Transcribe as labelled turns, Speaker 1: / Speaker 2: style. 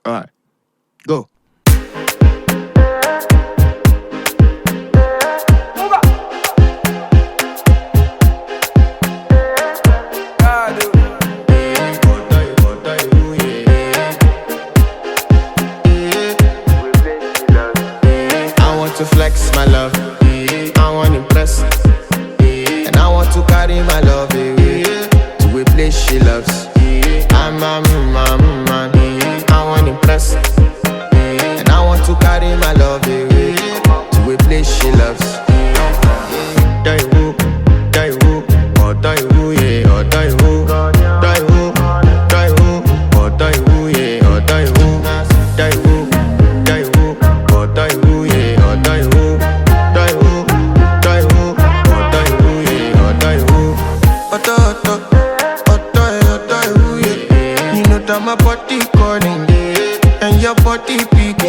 Speaker 1: All right, go.
Speaker 2: I want to flex my love, I want to impress, and I want to carry my love away to a place she loves. I'm a man, I want to impress, and I want to carry my love away to a place she loves. Die who, oh die who, yeah, oh die who, die who, oh die who, yeah, oh die who, oh die who, yeah, oh die who, oh die who, yeah, oh die who. Oh die who, yeah. You know that my body calling, and your body beat.